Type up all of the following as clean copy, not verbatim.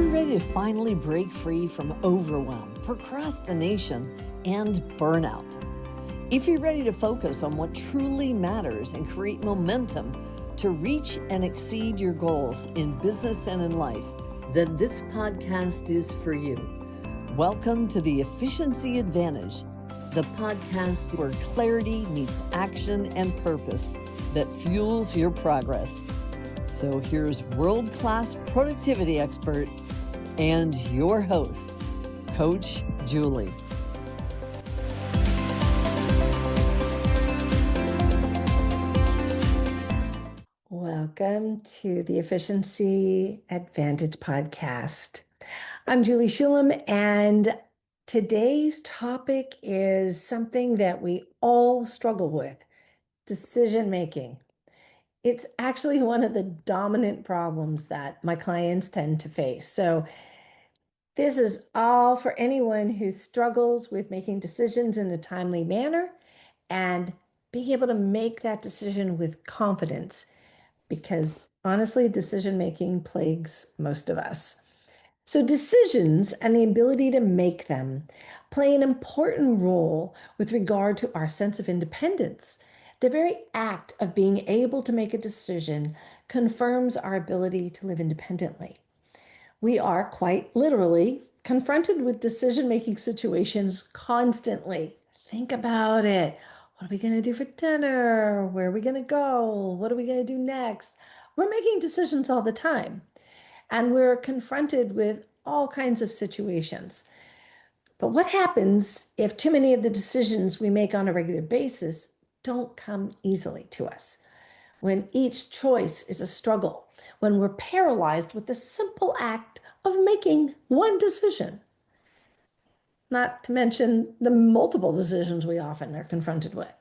Are you ready to finally break free from overwhelm, procrastination, and burnout? If you're ready to focus on what truly matters and create momentum to reach and exceed your goals in business and in life, then this podcast is for you. Welcome to the Efficiency Advantage, the podcast where clarity meets action and purpose that fuels your progress. So here's world-class productivity expert and your host, Coach Juli. Welcome to the Efficiency Advantage podcast. I'm Juli Shulem, and today's topic is something that we all struggle with: decision making. It's actually one of the dominant problems that my clients tend to face. So this is all for anyone who struggles with making decisions in a timely manner and being able to make that decision with confidence, because honestly, decision making plagues most of us. So decisions and the ability to make them play an important role with regard to our sense of independence. The very act of being able to make a decision confirms our ability to live independently. We are quite literally confronted with decision-making situations constantly. Think about it. What are we going to do for dinner? Where are we going to go? What are we going to do next? We're making decisions all the time, and we're confronted with all kinds of situations. But what happens if too many of the decisions we make on a regular basis don't come easily to us? When each choice is a struggle, when we're paralyzed with the simple act of making one decision, not to mention the multiple decisions we often are confronted with.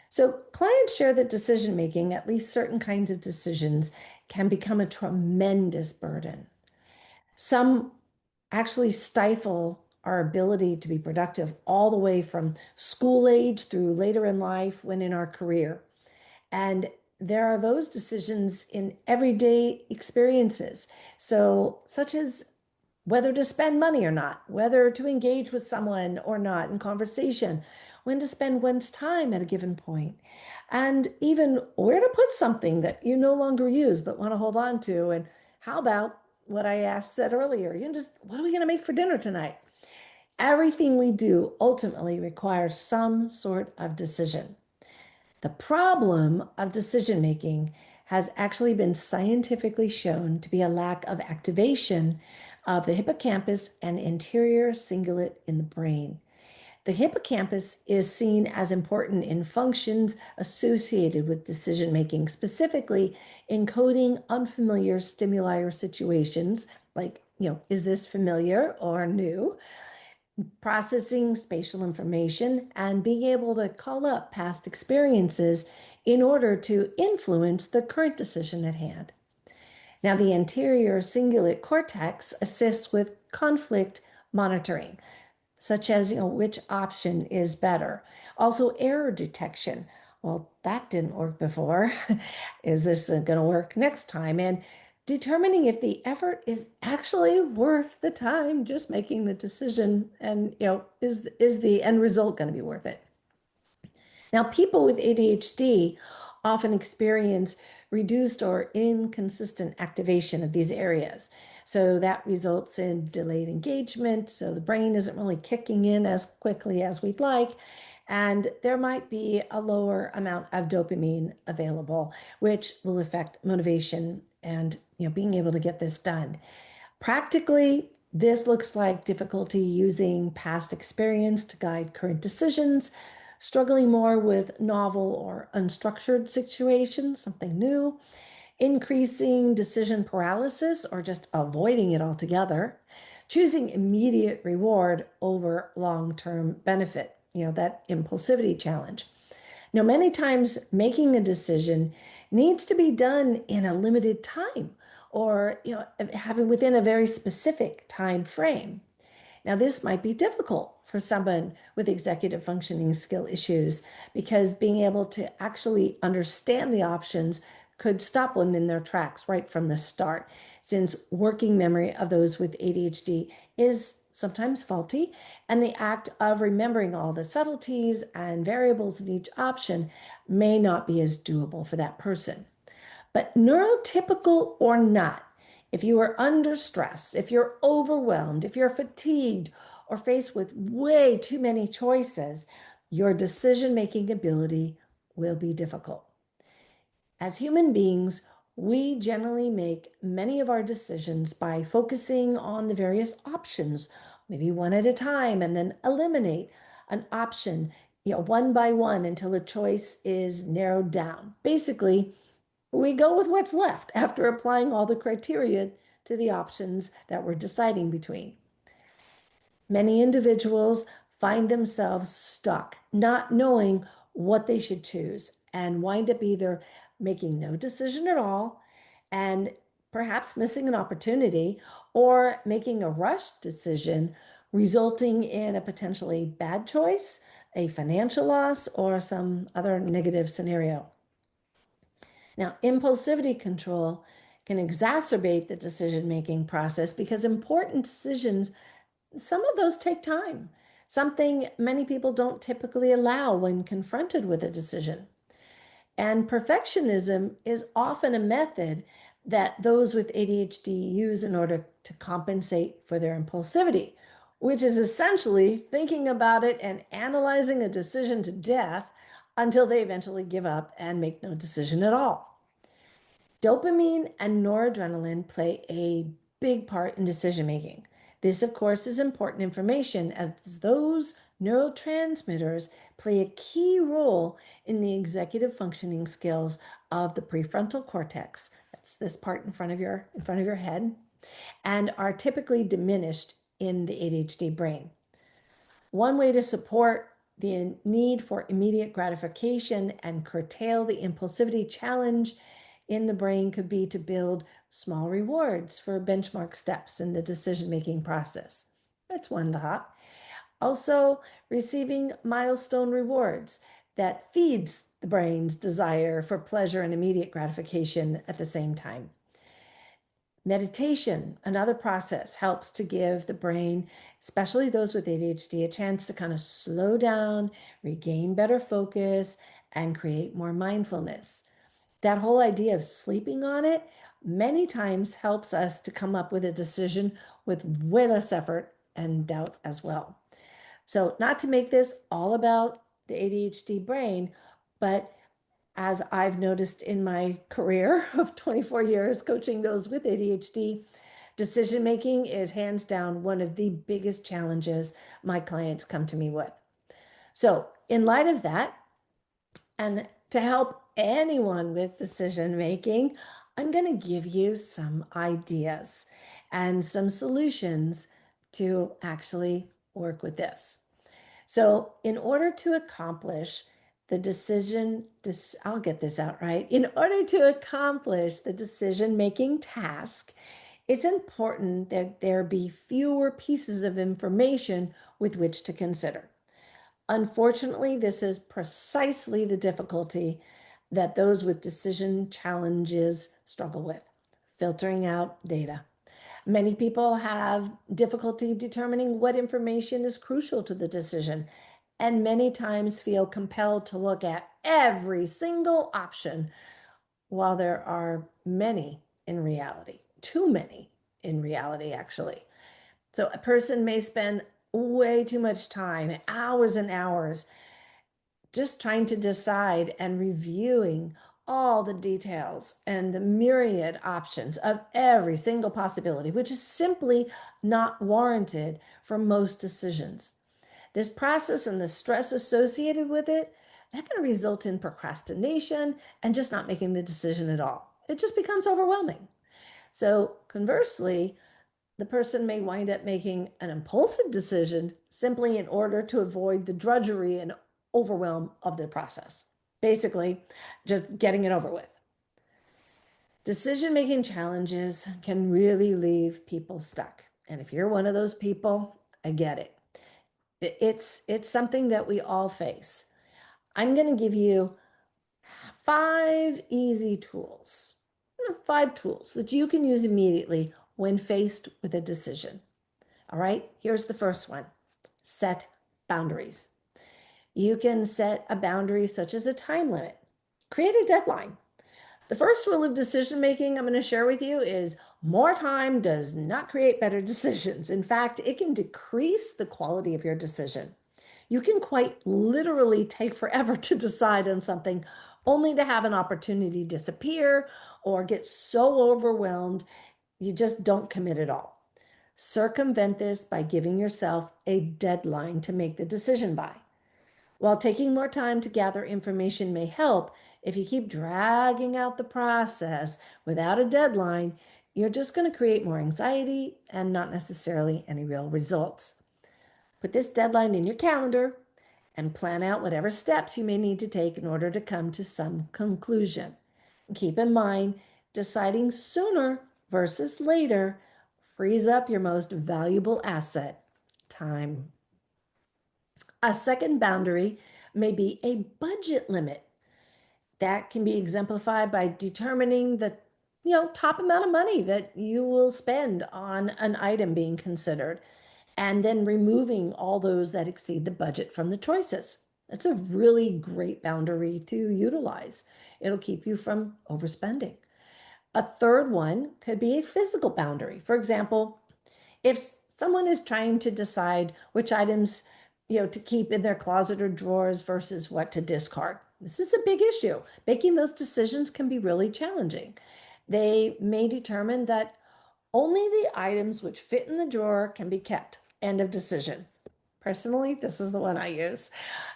So clients share that decision making, at least certain kinds of decisions, can become a tremendous burden. Some actually stifle our ability to be productive all the way from school age through later in life when in our career. And there are those decisions in everyday experiences. So, such as whether to spend money or not, whether to engage with someone or not in conversation, when to spend one's time at a given point, and even where to put something that you no longer use but want to hold on to. And how about what I said earlier? Just what are we going to make for dinner tonight? Everything we do ultimately requires some sort of decision. The problem of decision making has actually been scientifically shown to be a lack of activation of the hippocampus and anterior cingulate in the brain. The hippocampus is seen as important in functions associated with decision making, specifically encoding unfamiliar stimuli or situations, like, is this familiar or new? Processing spatial information, and being able to call up past experiences in order to influence the current decision at hand. Now, the anterior cingulate cortex assists with conflict monitoring, such as, which option is better. Also, error detection. Well, that didn't work before. Is this going to work next time? And determining if the effort is actually worth the time just making the decision, and is the end result going to be worth it? Now, people with ADHD often experience reduced or inconsistent activation of these areas. So that results in delayed engagement. So the brain isn't really kicking in as quickly as we'd like. And there might be a lower amount of dopamine available, which will affect motivation and being able to get this done. Practically, this looks like difficulty using past experience to guide current decisions, struggling more with novel or unstructured situations, something new, increasing decision paralysis or just avoiding it altogether, choosing immediate reward over long-term benefit, that impulsivity challenge. Now, many times making a decision needs to be done in a limited time, or having within a very specific time frame. Now, this might be difficult for someone with executive functioning skill issues, because being able to actually understand the options could stop one in their tracks right from the start, since working memory of those with ADHD is sometimes faulty, and the act of remembering all the subtleties and variables in each option may not be as doable for that person. But neurotypical or not, if you are under stress, if you're overwhelmed, if you're fatigued, or faced with way too many choices, your decision making ability will be difficult. As human beings, we generally make many of our decisions by focusing on the various options, maybe one at a time, and then eliminate an option, one by one until a choice is narrowed down. Basically, we go with what's left after applying all the criteria to the options that we're deciding between. Many individuals find themselves stuck, not knowing what they should choose, and wind up either making no decision at all and perhaps missing an opportunity, or making a rushed decision, resulting in a potentially bad choice, a financial loss, or some other negative scenario. Now, impulsivity control can exacerbate the decision-making process because important decisions, some of those take time, something many people don't typically allow when confronted with a decision. And perfectionism is often a method that those with ADHD use in order to compensate for their impulsivity, which is essentially thinking about it and analyzing a decision to death until they eventually give up and make no decision at all. Dopamine and noradrenaline play a big part in decision making. This, of course, is important information as those neurotransmitters play a key role in the executive functioning skills of the prefrontal cortex. That's this part in front of your head, and are typically diminished in the ADHD brain. One way to support the need for immediate gratification and curtail the impulsivity challenge in the brain could be to build small rewards for benchmark steps in the decision-making process. That's one thought. Also, receiving milestone rewards that feeds the brain's desire for pleasure and immediate gratification at the same time. Meditation, another process, helps to give the brain, especially those with ADHD, a chance to kind of slow down, regain better focus, and create more mindfulness. That whole idea of sleeping on it many times helps us to come up with a decision with way less effort and doubt as well. So, not to make this all about the ADHD brain, but as I've noticed in my career of 24 years coaching those with ADHD, decision making is hands down one of the biggest challenges my clients come to me with. So, in light of that, and to help anyone with decision making, I'm going to give you some ideas and some solutions to actually work with this. So, in order to accomplish I'll get this out right. In order to accomplish the decision making task, it's important that there be fewer pieces of information with which to consider. Unfortunately, this is precisely the difficulty that those with decision challenges struggle with, filtering out data. Many people have difficulty determining what information is crucial to the decision, and many times feel compelled to look at every single option, while there are many in reality, too many in reality, actually. So a person may spend way too much time, hours and hours, just trying to decide and reviewing all the details and the myriad options of every single possibility, which is simply not warranted for most decisions. This process and the stress associated with it, that can result in procrastination and just not making the decision at all. It just becomes overwhelming. So conversely, the person may wind up making an impulsive decision simply in order to avoid the drudgery and overwhelm of the process. Basically, just getting it over with. Decision-making challenges can really leave people stuck. And if you're one of those people, I get it. It's something that we all face. I'm going to give you 5 easy tools, 5 tools that you can use immediately when faced with a decision. All right, here's the first one. Set boundaries. You can set a boundary such as a time limit. Create a deadline. The first rule of decision making I'm going to share with you is more time does not create better decisions. In fact, it can decrease the quality of your decision. You can quite literally take forever to decide on something only to have an opportunity disappear or get so overwhelmed you just don't commit at all. Circumvent this by giving yourself a deadline to make the decision by. While taking more time to gather information may help, if you keep dragging out the process without a deadline, you're just going to create more anxiety and not necessarily any real results. Put this deadline in your calendar and plan out whatever steps you may need to take in order to come to some conclusion. And keep in mind, deciding sooner versus later frees up your most valuable asset, time. A second boundary may be a budget limit. That can be exemplified by determining the top amount of money that you will spend on an item being considered, and then removing all those that exceed the budget from the choices. That's a really great boundary to utilize. It'll keep you from overspending. A third one could be a physical boundary. For example, if someone is trying to decide which items to keep in their closet or drawers versus what to discard, this is a big issue. Making those decisions can be really challenging. They may determine that only the items which fit in the drawer can be kept. End of decision. Personally, this is the one I use.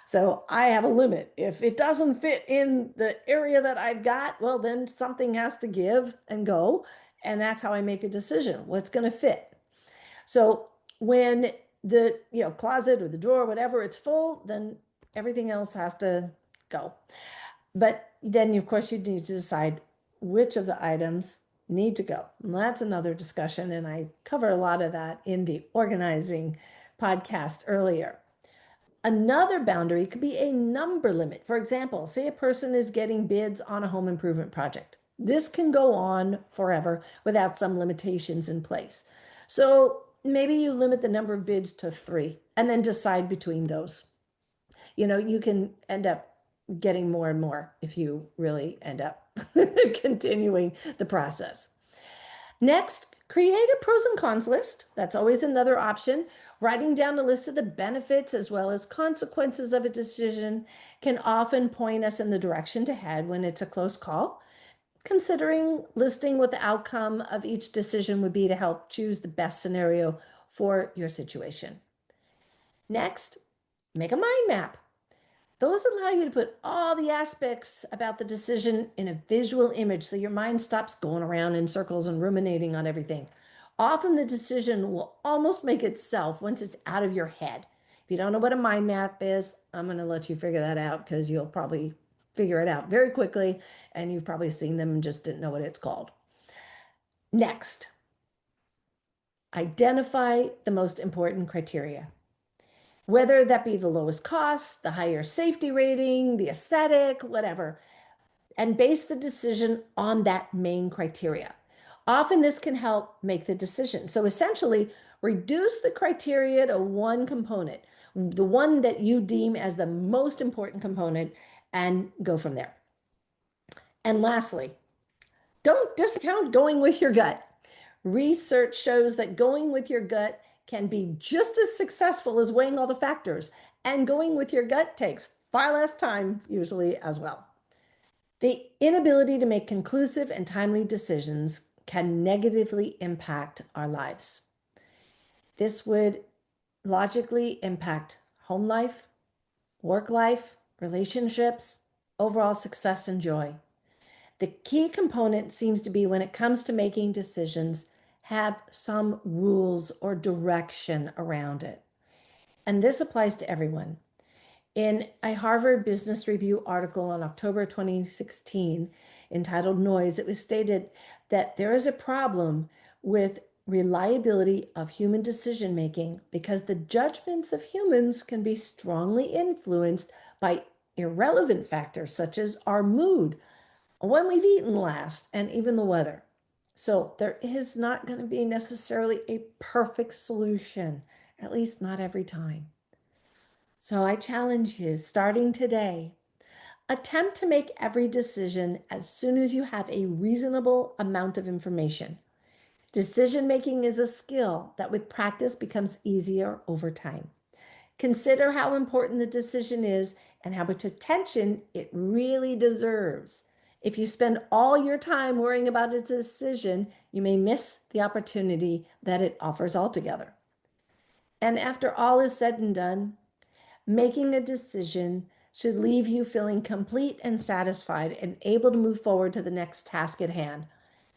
So I have a limit. If it doesn't fit in the area that I've got, well, then something has to give and go. And that's how I make a decision. What's going to fit? So when the closet or the drawer, whatever, it's full, then everything else has to go. But then, of course, you need to decide which of the items need to go. And that's another discussion, and I cover a lot of that in the organizing podcast earlier. Another boundary could be a number limit. For example, say a person is getting bids on a home improvement project. This can go on forever without some limitations in place. So maybe you limit the number of bids to 3 and then decide between those. You can end up getting more and more if you really end up continuing the process. Next, create a pros and cons list. That's always another option. Writing down a list of the benefits as well as consequences of a decision can often point us in the direction to head when it's a close call. Considering listing what the outcome of each decision would be to help choose the best scenario for your situation. Next, make a mind map. Those allow you to put all the aspects about the decision in a visual image so your mind stops going around in circles and ruminating on everything. Often the decision will almost make itself once it's out of your head. If you don't know what a mind map is, I'm going to let you figure that out because you'll probably figure it out very quickly, and you've probably seen them and just didn't know what it's called. Next, identify the most important criteria. Whether that be the lowest cost, the higher safety rating, the aesthetic, whatever, and base the decision on that main criteria. Often this can help make the decision. So essentially, reduce the criteria to one component, the one that you deem as the most important component, and go from there. And lastly, don't discount going with your gut. Research shows that going with your gut can be just as successful as weighing all the factors, and going with your gut takes far less time usually as well. The inability to make conclusive and timely decisions can negatively impact our lives. This would logically impact home life, work life, relationships, overall success and joy. The key component seems to be when it comes to making decisions, have some rules or direction around it. And this applies to everyone. In a Harvard Business Review article on October 2016 entitled Noise, it was stated that there is a problem with reliability of human decision making because the judgments of humans can be strongly influenced by irrelevant factors such as our mood, when we've eaten last, and even the weather. So there is not going to be necessarily a perfect solution, at least not every time. So I challenge you, starting today, attempt to make every decision as soon as you have a reasonable amount of information. Decision making is a skill that with practice becomes easier over time. Consider how important the decision is and how much attention it really deserves. If you spend all your time worrying about a decision, you may miss the opportunity that it offers altogether. And after all is said and done, making a decision should leave you feeling complete and satisfied and able to move forward to the next task at hand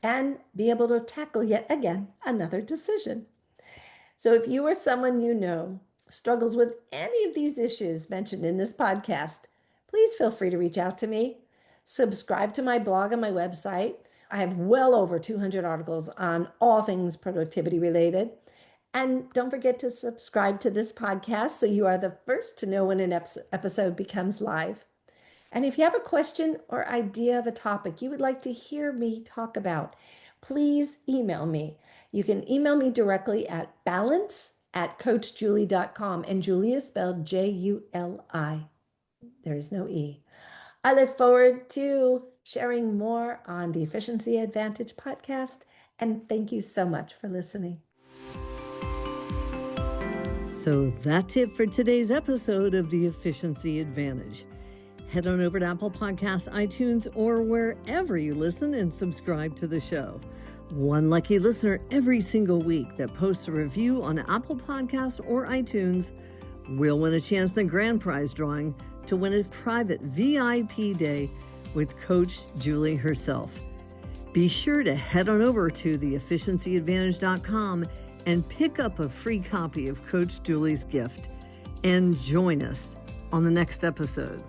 and be able to tackle yet again another decision. So if you or someone you know struggles with any of these issues mentioned in this podcast, please feel free to reach out to me. Subscribe to my blog on my website. I have well over 200 articles on all things productivity related. And don't forget to subscribe to this podcast so you are the first to know when an episode becomes live. And if you have a question or idea of a topic you would like to hear me talk about, please email me. You can email me directly at balance@coachjulie.com. And Julie is spelled Juli. There is no E. I look forward to sharing more on the Efficiency Advantage podcast. And thank you so much for listening. So that's it for today's episode of the Efficiency Advantage. Head on over to Apple Podcasts, iTunes, or wherever you listen and subscribe to the show. One lucky listener every single week that posts a review on Apple Podcasts or iTunes will win a chance in the grand prize drawing to win a private VIP day with Coach Julie herself. Be sure to head on over to theefficiencyadvantage.com and pick up a free copy of Coach Julie's gift and join us on the next episode.